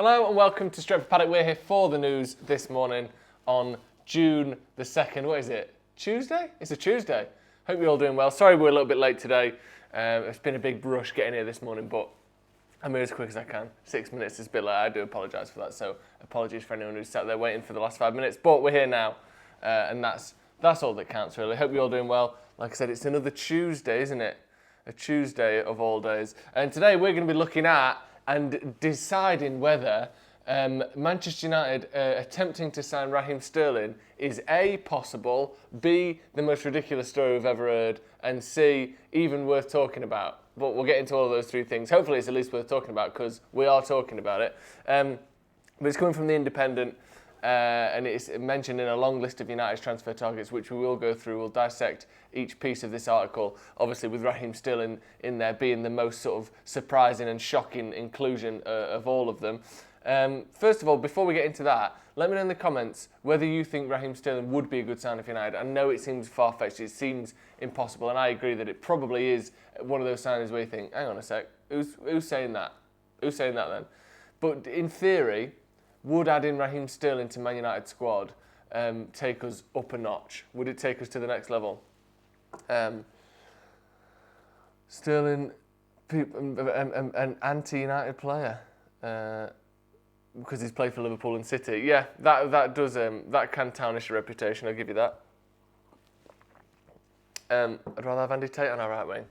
Hello and welcome to Stretford Paddock. We're here for the news this morning on June the 2nd. What is it? Tuesday? It's a Tuesday. Hope you're all doing well. Sorry we're a little bit late today. It's been a big rush getting here this morning, but I'm here as quick as I can. 6 minutes is a bit late. I do apologise for that, so apologies for anyone who's sat there waiting for the last 5 minutes. But we're here now, and that's all that counts, really. Hope you're all doing well. Like I said, it's another Tuesday, isn't it? A Tuesday of all days. And today we're going to be looking at and deciding whether Manchester United attempting to sign Raheem Sterling is A, possible, B, the most ridiculous story we've ever heard, and C, even worth talking about. But we'll get into all of those three things. Hopefully it's at least worth talking about because we are talking about it. But it's coming from The Independent, and it's mentioned in a long list of United's transfer targets, which we will go through. We'll dissect each piece of this article, obviously with Raheem Sterling in there being the most sort of surprising and shocking inclusion of all of them. First of all, before we get into that, let me know in the comments whether you think Raheem Sterling would be a good signing for United. I know it seems far-fetched, it seems impossible, and I agree that it probably is one of those signings where you think, hang on a sec, who's saying that? Who's saying that then? But in theory, would adding Raheem Sterling to Man United squad take us up a notch? Would it take us to the next level? Sterling, an anti-United player, because he's played for Liverpool and City. Yeah, that does that can tarnish a reputation. I'll give you that. I'd rather have Andy Tate on our right wing,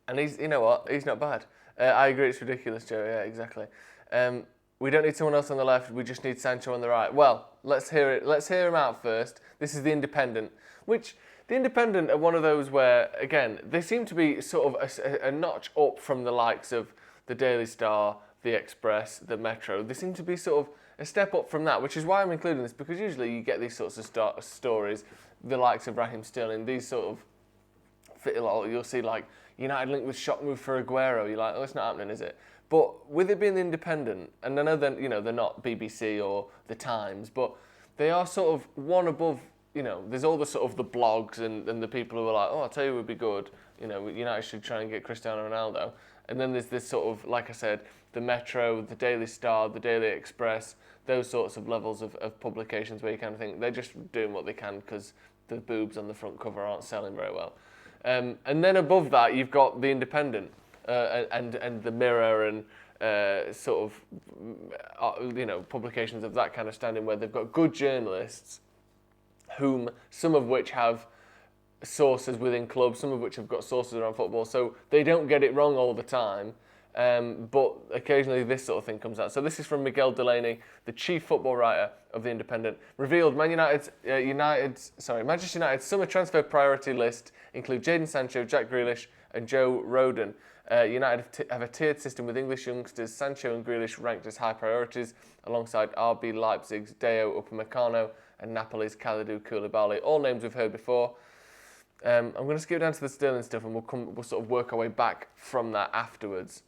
and he's, you know what, he's not bad. I agree, it's ridiculous, Joe. Yeah, exactly. We don't need someone else on the left. We just need Sancho on the right. Well, let's hear it. Let's hear him out first. This is The Independent, which The Independent are one of those where, again, they seem to be sort of a notch up from the likes of the Daily Star, the Express, the Metro. They seem to be sort of a step up from that, which is why I'm including this, because usually you get these sorts of stories, the likes of Raheem Sterling, these sort of, you'll see like United linked with shock move for Aguero. You're like, oh, it's not happening, is it? But with it being The Independent, and I know that, you know, they're not BBC or The Times, but they are sort of one above, you know, there's all the sort of the blogs and the people who are like, oh, I'll tell you it would be good, you know, United should try and get Cristiano Ronaldo. And then there's this sort of, like I said, the Metro, the Daily Star, the Daily Express, those sorts of levels of publications where you kind of think they're just doing what they can because the boobs on the front cover aren't selling very well. And then above that, you've got The Independent. And the Mirror and sort of, you know, publications of that kind of standing where they've got good journalists, some of which have sources within clubs, some of which have got sources around football, so they don't get it wrong all the time. But occasionally this sort of thing comes out. So this is from Miguel Delaney, the chief football writer of The Independent. Revealed Manchester United's summer transfer priority list include Jadon Sancho, Jack Grealish, and Joe Rodon. United have a tiered system with English youngsters, Sancho and Grealish ranked as high priorities, alongside RB Leipzig's Deo Upamecano and Napoli's Kalidou Koulibaly. All names we've heard before. I'm going to skip down to the Sterling stuff, and we'll sort of work our way back from that afterwards.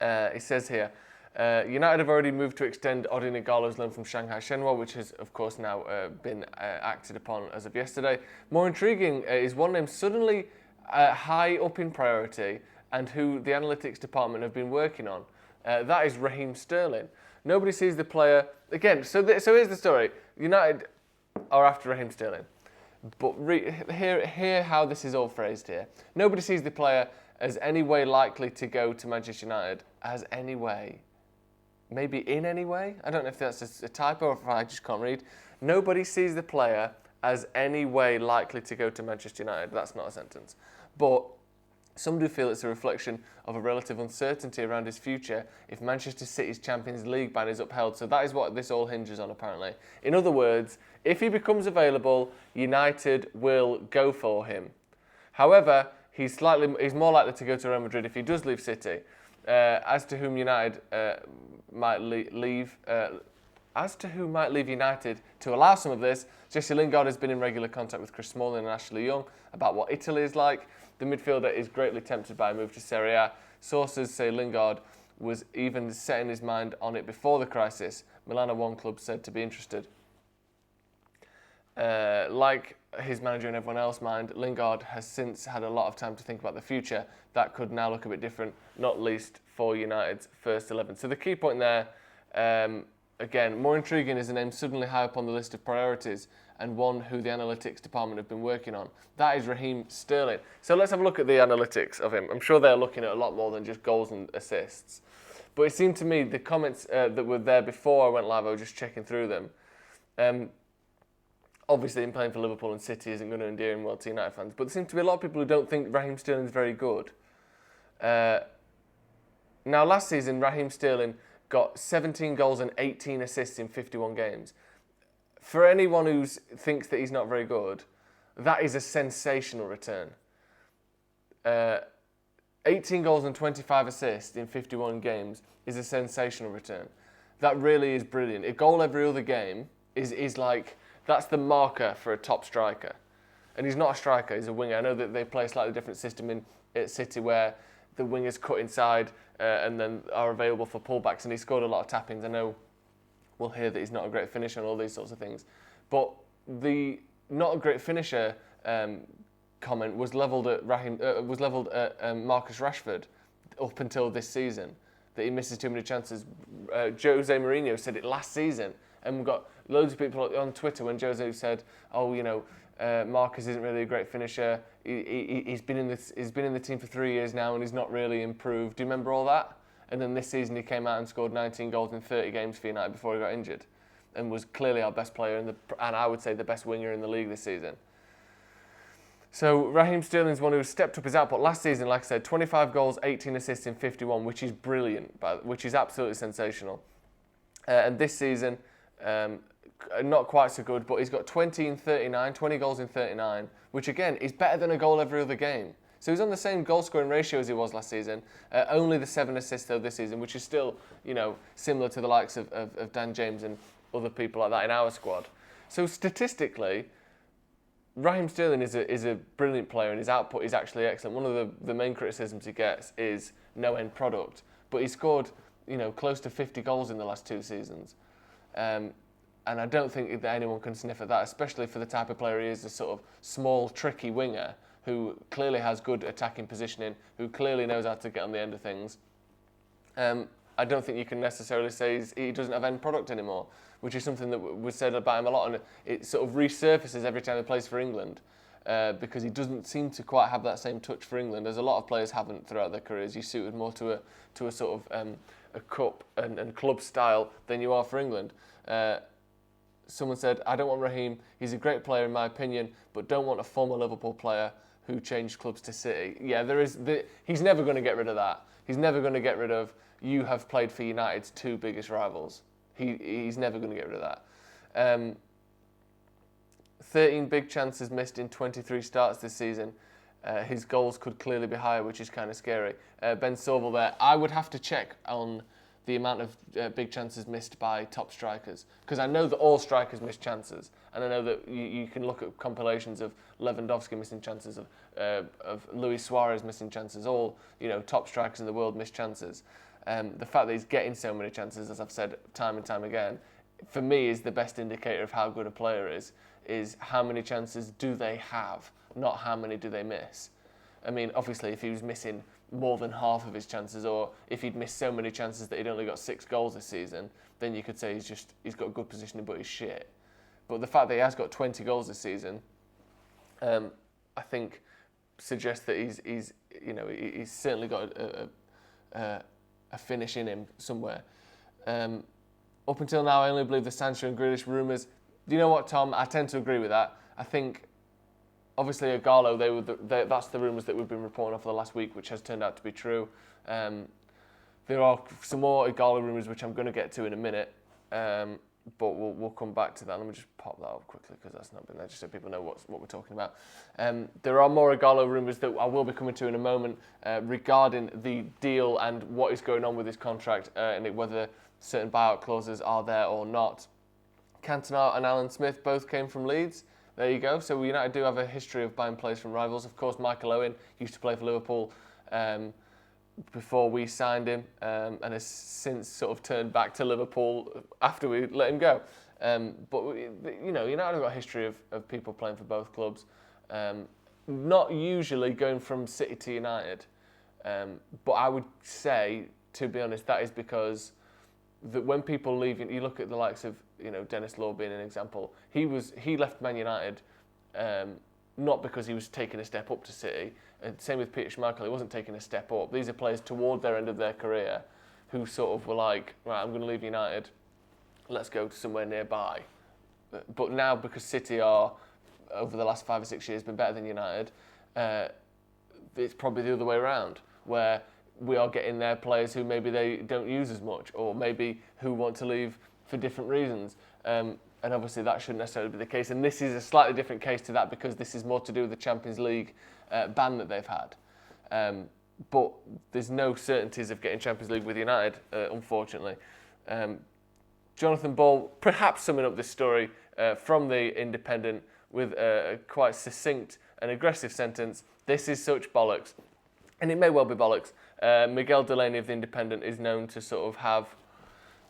It says here, United have already moved to extend Odin Ighalo's loan from Shanghai Shenhua, which has, of course, now been acted upon as of yesterday. More intriguing is one name suddenly high up in priority and who the analytics department have been working on. That is Raheem Sterling. Nobody sees the player... Again, so here's the story. United are after Raheem Sterling. But hear how this is all phrased here. Nobody sees the player as any way likely to go to Manchester United. As any way. Maybe in any way? I don't know if that's a typo or if I just can't read. Nobody sees the player as any way likely to go to Manchester United. That's not a sentence. But some do feel it's a reflection of a relative uncertainty around his future if Manchester City's Champions League ban is upheld. So that is what this all hinges on, apparently. In other words, if he becomes available, United will go for him. However, he's more likely to go to Real Madrid if he does leave City. As to whom United might leave United to allow some of this, Jesse Lingard has been in regular contact with Chris Smalling and Ashley Young about what Italy is like. The midfielder is greatly tempted by a move to Serie A. Sources say Lingard was even setting his mind on it before the crisis. Milano One Club said to be interested. Like his manager and everyone else mind, Lingard has since had a lot of time to think about the future. That could now look a bit different, not least for United's first 11. So the key point there, again, more intriguing is a name suddenly high up on the list of priorities and one who the analytics department have been working on. That is Raheem Sterling. So let's have a look at the analytics of him. I'm sure they're looking at a lot more than just goals and assists. But it seemed to me the comments that were there before I went live, I was just checking through them. Obviously, him playing for Liverpool and City isn't going to endear him well to United fans, but there seem to be a lot of people who don't think Raheem Sterling is very good. Now, last season, Raheem Sterling got 17 goals and 18 assists in 51 games. For anyone who thinks that he's not very good, that is a sensational return. 18 goals and 25 assists in 51 games is a sensational return. That really is brilliant. A goal every other game is like... That's the marker for a top striker. And he's not a striker, he's a winger. I know that they play a slightly different system at City where the wingers cut inside and then are available for pullbacks, and he scored a lot of tap-ins. I know we'll hear that he's not a great finisher and all these sorts of things. But the not a great finisher comment was levelled at Marcus Rashford up until this season, that he misses too many chances. Jose Mourinho said it last season. And we've got loads of people on Twitter when Jose said, "Oh, Marcus isn't really a great finisher. He's been in the team for 3 years now, and he's not really improved." Do you remember all that? And then this season he came out and scored 19 goals in 30 games for United before he got injured, and was clearly our best player and I would say the best winger in the league this season. So Raheem Sterling's one who stepped up his output last season. Like I said, 25 goals, 18 assists in 51, which is brilliant, which is absolutely sensational. And this season. Not quite so good, but he's got 20 goals in 39, which again is better than a goal every other game. So he's on the same goal scoring ratio as he was last season, only the 7 assists though this season, which is still, similar to the likes of Dan James and other people like that in our squad. So statistically, Raheem Sterling is a brilliant player and his output is actually excellent. One of the main criticisms he gets is no end product, but he scored, close to 50 goals in the last 2 seasons. And I don't think that anyone can sniff at that, especially for the type of player he is, a sort of small, tricky winger who clearly has good attacking positioning, who clearly knows how to get on the end of things. I don't think you can necessarily say he doesn't have end product anymore, which is something that was said about him a lot, and it sort of resurfaces every time he plays for England, because he doesn't seem to quite have that same touch for England, as a lot of players haven't throughout their careers. You suited more to a sort of a cup and club style than you are for England. Someone said, "I don't want Raheem. He's a great player in my opinion, but don't want a former Liverpool player who changed clubs to City." Yeah, he's never going to get rid of that. He's never going to get rid of, "You have played for United's 2 biggest rivals." He's never going to get rid of that. 13 big chances missed in 23 starts this season. His goals could clearly be higher, which is kind of scary. Ben Sorville there. I would have to check on the amount of big chances missed by top strikers, because I know that all strikers miss chances, and I know that you can look at compilations of Lewandowski missing chances, of Luis Suarez missing chances. All top strikers in the world miss chances. The fact that he's getting so many chances, as I've said time and time again, for me is the best indicator of how good a player is how many chances do they have, not how many do they miss. I mean, obviously, if he was missing more than half of his chances, or if he'd missed so many chances that he'd only got 6 goals this season, then you could say he's got good positioning, but he's shit. But the fact that he has got 20 goals this season, I think, suggests that he's certainly got a finish in him somewhere. Up until now, I only believe the Sancho and Grealish rumours. Do you know what, Tom? I tend to agree with that. I think, obviously, Ighalo, that's the rumours that we've been reporting on for the last week, which has turned out to be true. There are some more Ighalo rumours, which I'm going to get to in a minute, but we'll come back to that. Let me just pop that up quickly, because that's not been there, just so people know what we're talking about. There are more Ighalo rumours that I will be coming to in a moment regarding the deal and what is going on with his contract, and whether certain buyout clauses are there or not. Cantona and Alan Smith both came from Leeds. There you go. So United do have a history of buying players from rivals. Of course, Michael Owen used to play for Liverpool before we signed him, and has since sort of turned back to Liverpool after we let him go. But United have got a history of people playing for both clubs. Not usually going from City to United, but I would say, to be honest, that is because that when people leave, you look at the likes of Dennis Law being an example. He left Man United not because he was taking a step up to City. And same with Peter Schmeichel, he wasn't taking a step up. These are players toward their end of their career who sort of were like, right, I'm going to leave United, let's go to somewhere nearby. But now, because City are, over the last 5 or 6 years, been better than United, it's probably the other way around, where we are getting their players who maybe they don't use as much, or maybe who want to leave for different reasons. And obviously that shouldn't necessarily be the case. And this is a slightly different case to that because this is more to do with the Champions League ban that they've had. But there's no certainties of getting Champions League with United, unfortunately. Jonathan Ball, perhaps summing up this story from the Independent with a quite succinct and aggressive sentence: "This is such bollocks." And it may well be bollocks. Miguel Delaney of the Independent is known to sort of have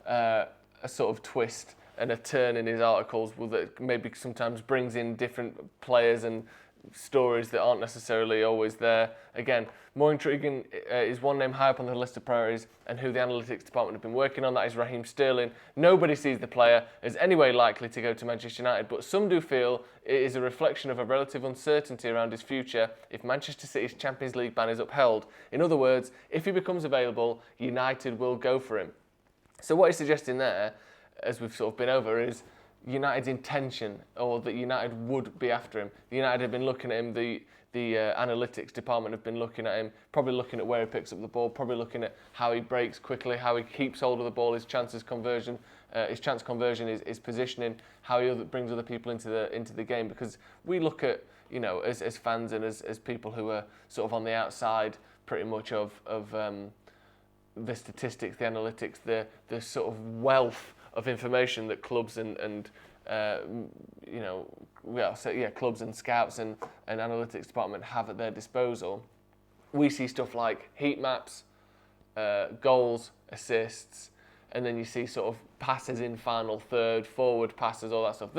a sort of twist and a turn in his articles that maybe sometimes brings in different players and stories that aren't necessarily always there. Again, more intriguing is one name high up on the list of priorities and who the analytics department have been working on. That is Raheem Sterling. Nobody sees the player as anyway likely to go to Manchester United, but some do feel it is a reflection of a relative uncertainty around his future if Manchester City's Champions League ban is upheld. In other words, if he becomes available, United will go for him. So what he's suggesting there, as we've sort of been over, is United's intention, or that United would be after him. United have been looking at him, the analytics department have been looking at him, probably looking at where he picks up the ball, probably looking at how he breaks quickly, how he keeps hold of the ball, his chance conversion, his positioning, how he brings other people into the game. Because we look at, as fans and as people who are sort of on the outside pretty much of the statistics, the analytics, the sort of wealth of information that clubs clubs and scouts and analytics department have at their disposal. We see stuff like heat maps, goals, assists, and then you see sort of passes in final third, forward passes, all that stuff.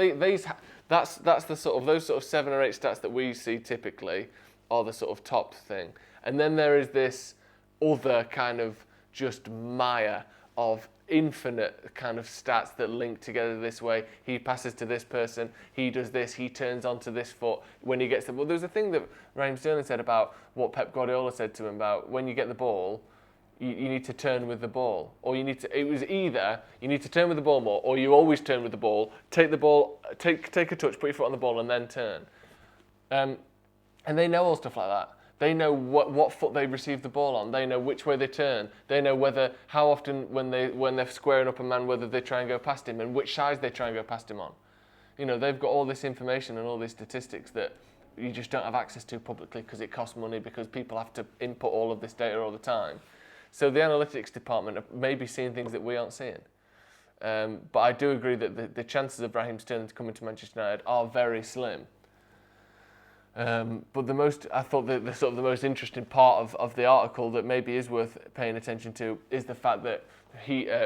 That's the sort of those sort of 7 or 8 stats that we see typically are the sort of top thing. And then there is this other kind of just mire of infinite kind of stats that link together this way. He passes to this person, he does this, he turns onto this foot when he gets the ball. There's a thing that Raheem Sterling said about what Pep Guardiola said to him about when you get the ball, you need to turn with the ball. Or it was either you need to turn with the ball more, or you always turn with the ball, take a touch, put your foot on the ball and then turn. And they know all stuff like that. They know what foot they receive the ball on. They know which way they turn. They know how often when they're squaring up a man, whether they try and go past him and which sides they try and go past him on. They've got all this information and all these statistics that you just don't have access to publicly because it costs money, because people have to input all of this data all the time. So the analytics department are maybe seeing things that we aren't seeing. But I do agree that the chances of Raheem Sterling coming to Manchester United are very slim. But the most most interesting part of the article that maybe is worth paying attention to is the fact that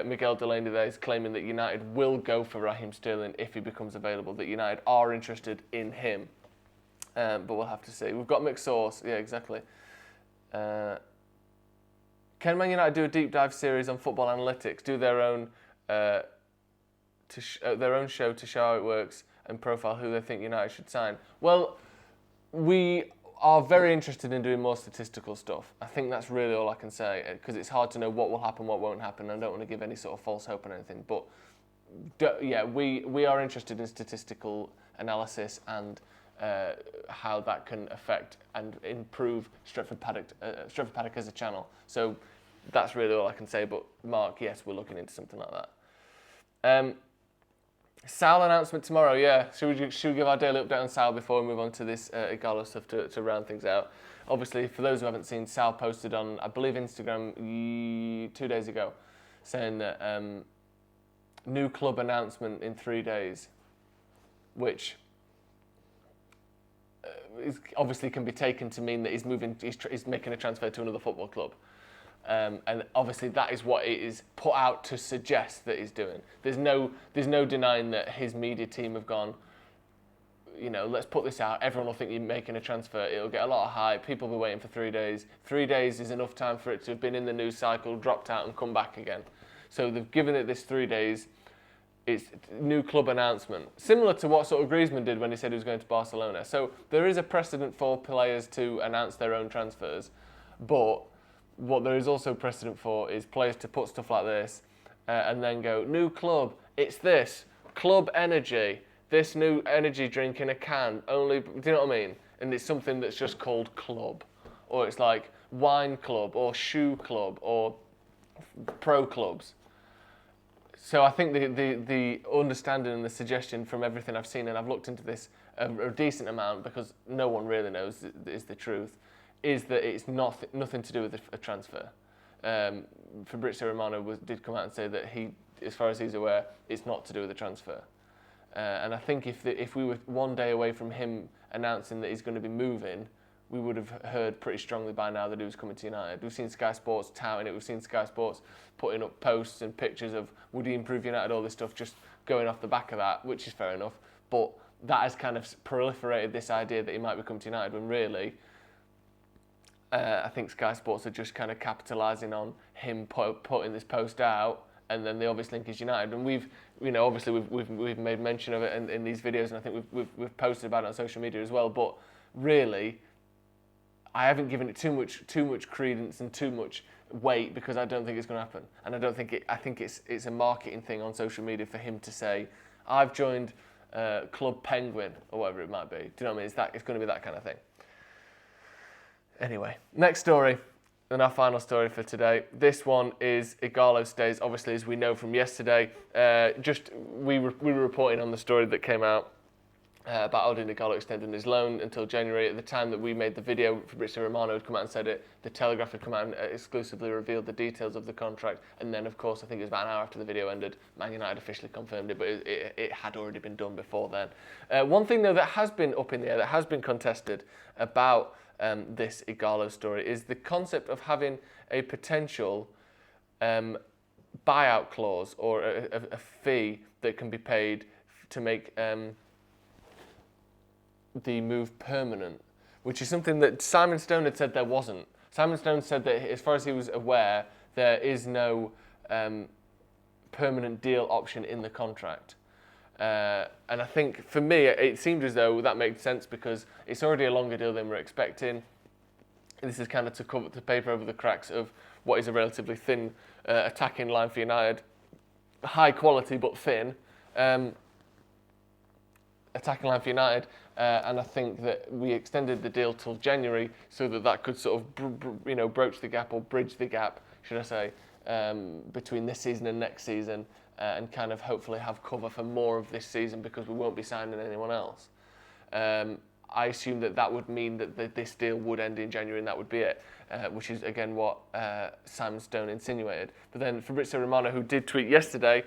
Miguel Delaney there is claiming that United will go for Raheem Sterling if he becomes available, that United are interested in him. But we'll have to see. We've got mixed source. Yeah, exactly. Can Man United do a deep dive series on football analytics, do their own show to show how it works and profile who they think United should sign? Well, we are very interested in doing more statistical stuff. I think that's really all I can say, because it's hard to know what will happen, what won't happen. I don't want to give any sort of false hope on anything. But we are interested in statistical analysis and how that can affect and improve Stretford Paddock as a channel. So that's really all I can say. But Mark, yes, we're looking into something like that. Sal announcement tomorrow, yeah. Should we give our daily update on Sal before we move on to this Ighalo stuff to round things out? Obviously, for those who haven't seen, Sal posted on, I believe, Instagram 2 days ago, saying that new club announcement in 3 days, which obviously can be taken to mean that he's making a transfer to another football club. And obviously that is what it is put out to suggest that he's doing. There's no denying that his media team have gone, let's put this out. Everyone will think you're making a transfer. It'll get a lot of hype. People will be waiting for 3 days. 3 days is enough time for it to have been in the news cycle, dropped out and come back again. So they've given it this 3 days. It's new club announcement. Similar to what sort of Griezmann did when he said he was going to Barcelona. So there is a precedent for players to announce their own transfers. But what there is also precedent for is players to put stuff like this and then go, new club, it's this, club energy. This new energy drink in a can, only, do you know what I mean? And it's something that's just called club. Or it's like wine club, or shoe club, or pro clubs. So I think the understanding and the suggestion from everything I've seen, and I've looked into this a decent amount because no one really knows is the truth, is that it's nothing to do with a transfer. Fabrizio Romano did come out and say that he, as far as he's aware, it's not to do with a transfer. And I think if we were 1 day away from him announcing that he's going to be moving, we would have heard pretty strongly by now that he was coming to United. We've seen Sky Sports touting it. We've seen Sky Sports putting up posts and pictures of would he improve United, all this stuff, just going off the back of that, which is fair enough. But that has kind of proliferated this idea that he might be coming to United when really, I think Sky Sports are just kind of capitalising on him putting this post out. And then the obvious link is United, and we've made mention of it in these videos, and I think we've posted about it on social media as well. But really, I haven't given it too much credence and too much weight because I don't think it's going to happen, and I don't think it. I think it's a marketing thing on social media for him to say, "I've joined Club Penguin" or whatever it might be. Do you know what I mean? It's going to be that kind of thing. Anyway, next story. And our final story for today. This one is Ighalo stays, obviously, as we know from yesterday. We were reporting on the story that came out about Odin Ighalo extending his loan until January. At the time that we made the video, Fabrizio Romano had come out and said it. The Telegraph had come out and exclusively revealed the details of the contract. And then, of course, I think it was about an hour after the video ended, Man United officially confirmed it, but it had already been done before then. One thing, though, that has been up in the air, that has been contested about this Ighalo story is the concept of having a potential buyout clause or a fee that can be paid to make the move permanent, which is something that Simon Stone had said there wasn't. Simon Stone said that, as far as he was aware, there is no permanent deal option in the contract. And I think, for me, it seemed as though that made sense because it's already a longer deal than we're expecting. This is kind of to paper over the cracks of what is a relatively thin attacking line for United. High quality, but thin. Attacking line for United. And I think that we extended the deal till January so that could sort of broach the gap or bridge the gap, should I say, between this season and next season. And kind of hopefully have cover for more of this season because we won't be signing anyone else. I assume that would mean that this deal would end in January and that would be it, which is again what Simon Stone insinuated. But then Fabrizio Romano, who did tweet yesterday,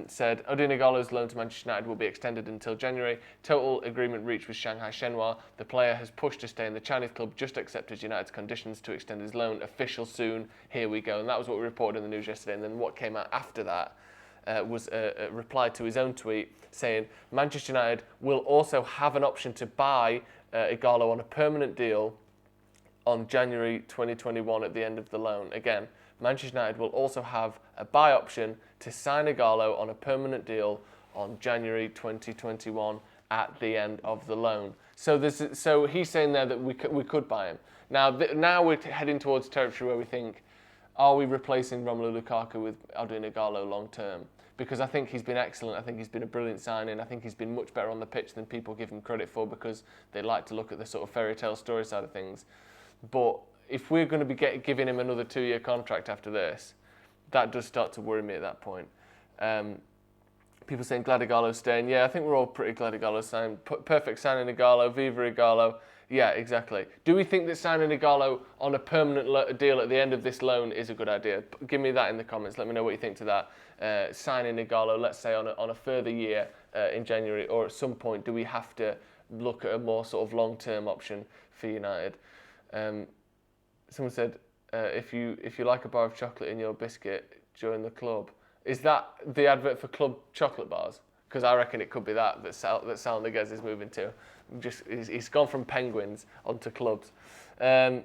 said Odin Ighalo's loan to Manchester United will be extended until January. Total agreement reached with Shanghai Shenhua. The player has pushed to stay in the Chinese club, just accepted United's conditions to extend his loan. Official soon. Here we go. And that was what we reported in the news yesterday. And then what came out after that was a reply to his own tweet saying Manchester United will also have an option to buy Ighalo on a permanent deal on January 2021 at the end of the loan. Again, Manchester United will also have a buy option to sign Ighalo on a permanent deal on January 2021 at the end of the loan. So he's saying there that we could buy him. Now we're heading towards territory where we think, are we replacing Romelu Lukaku with Odin Ighalo long term? Because I think he's been excellent. I think he's been a brilliant signing. I think he's been much better on the pitch than people give him credit for because they like to look at the sort of fairy tale story side of things. But if we're going to be giving him another 2-year contract after this, that does start to worry me at that point. People saying glad Ighalo's staying. Yeah, I think we're all pretty glad Ighalo's staying. Perfect signing Ighalo, Viva Ighalo. Yeah, exactly. Do we think that signing Ighalo on a permanent deal at the end of this loan is a good idea? Give me that in the comments. Let me know what you think to that. Signing Ighalo, let's say on a further year in January, or at some point, do we have to look at a more sort of long-term option for United? Someone said, if you like a bar of chocolate in your biscuit, join the club. Is that the advert for club chocolate bars? Because I reckon it could be that Sal Niguez is moving to. He's gone from penguins onto clubs. I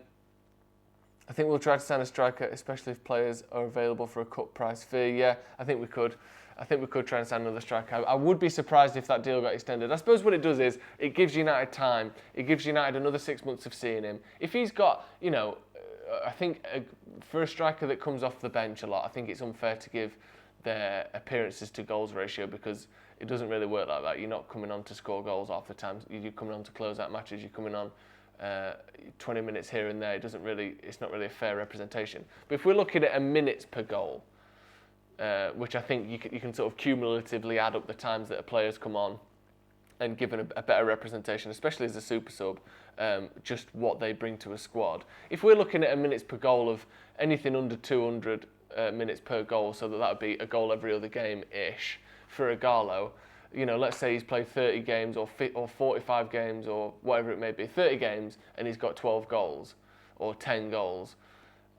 think we'll try to sign a striker, especially if players are available for a cut price fee. Yeah, I think we could. I think we could try and sign another striker. I would be surprised if that deal got extended. I suppose what it does is it gives United time. It gives United another 6 months of seeing him. If he's got, I think for a striker that comes off the bench a lot, I think it's unfair to give their appearances to goals ratio, because it doesn't really work like that. You're not coming on to score goals half the time. You're coming on to close out matches. You're coming on 20 minutes here and there. It's not really a fair representation. But if we're looking at a minutes per goal, which I think you can sort of cumulatively add up the times that a player's come on and given a better representation, especially as a super sub, just what they bring to a squad. If we're looking at a minutes per goal of anything under 200 minutes per goal, so that would be a goal every other game-ish for Ighalo, let's say he's played 30 games or 45 games or whatever it may be, 30 games, and he's got 12 goals or 10 goals.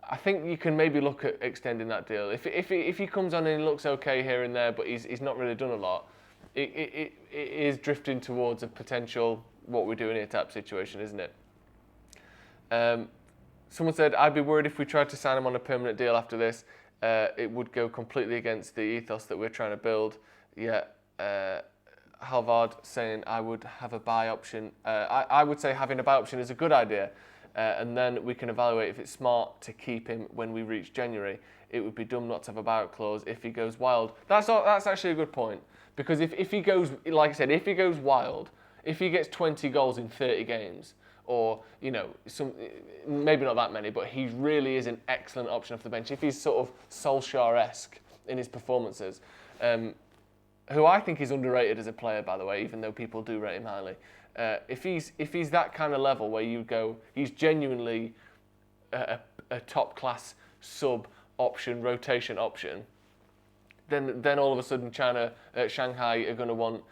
I think you can maybe look at extending that deal. If he comes on and he looks okay here and there, but he's not really done a lot, it is drifting towards a potential what we're doing here type situation, isn't it? Someone said, I'd be worried if we tried to sign him on a permanent deal after this. It would go completely against the ethos that we're trying to build. Yeah, Halvard saying I would have a buy option. I would say having a buy option is a good idea. And then we can evaluate if it's smart to keep him when we reach January. It would be dumb not to have a buyout clause if he goes wild. That's actually a good point, because if he goes, like I said, if he goes wild, if he gets 20 goals in 30 games, or maybe not that many, but he really is an excellent option off the bench. If he's sort of Solskjaer-esque in his performances, who I think is underrated as a player, by the way, even though people do rate him highly. If he's that kind of level where you go, he's genuinely a top class sub option, rotation option, then all of a sudden China, Shanghai are going to want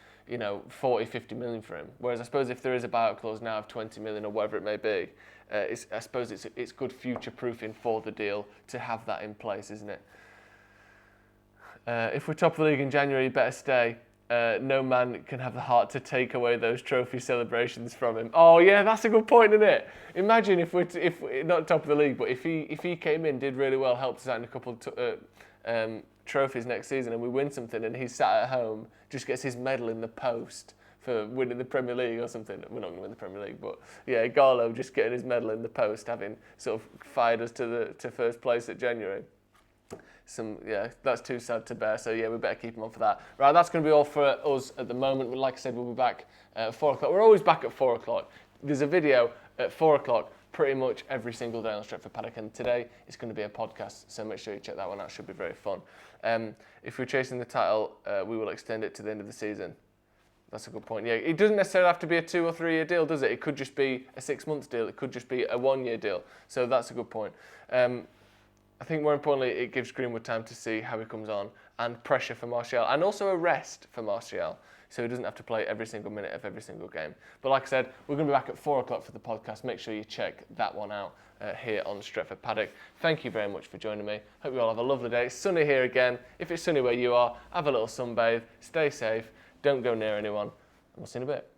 40, 50 million for him. Whereas I suppose if there is a buyout clause now of 20 million or whatever it may be, I suppose it's good future proofing for the deal to have that in place, isn't it? If we're top of the league in January, you better stay. No man can have the heart to take away those trophy celebrations from him. Oh yeah, that's a good point, isn't it? Imagine if we're not top of the league, but if he came in, did really well, helped us out in a couple of trophies next season, and we win something, and he's sat at home, just gets his medal in the post for winning the Premier League or something. We're not going to win the Premier League, but yeah, Ighalo just getting his medal in the post, having sort of fired us to first place at January. That's too sad to bear, so yeah, we better keep him on for that. Right, that's going to be all for us at the moment. Like I said, we'll be back at 4 o'clock. We're always back at 4 o'clock. There's a video at 4 o'clock pretty much every single day on Stretford Paddock, and today it's going to be a podcast, so make sure you check that one out. It should be very fun. If we're chasing the title, we will extend it to the end of the season. That's a good point. Yeah, it doesn't necessarily have to be a 2 or 3 year deal, does it? It could just be a 6 month deal. It could just be a 1 year deal. So that's a good point. I think more importantly, it gives Greenwood time to see how he comes on, and pressure for Martial, and also a rest for Martial, so he doesn't have to play every single minute of every single game. But like I said, we're going to be back at 4 o'clock for the podcast. Make sure you check that one out here on Stretford Paddock. Thank you very much for joining me. Hope you all have a lovely day. It's sunny here again. If it's sunny where you are, have a little sunbathe, stay safe, don't go near anyone, and we'll see you in a bit.